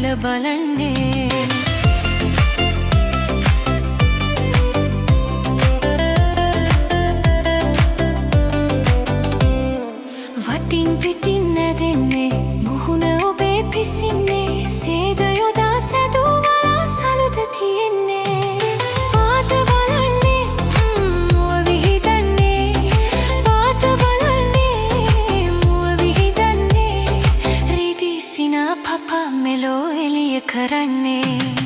දිල බලන්නේ වටින් පිටින් නැදෙන්නේ මුහුණ ඔබේ පිසින්නේ සේද යොදා සැදුවලා සලුද තියෙන්නේ පාත බලන්නේ මුව විහිදන්නේ පාත බලන්නේ මුව විහිදන්නේ රිදී සිනා පපා මෙලෝ එළිය කරන්නේ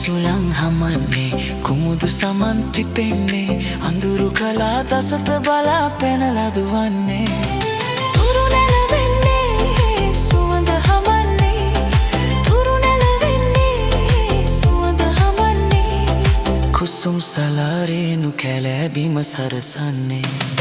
සුලං හමන්නේ කුමුදු සමන් පිපෙන්නේ අඳුරු කලා දසත බලා පැනලා දුවන්නේ තුරු නැලවෙන්නේ සුවඳ හමන්නේ තුරු නැලවෙන්නේ සුවඳ හමන්නේ කුසුම් සලාරේනු කැලෑ බිම සරසන්නේ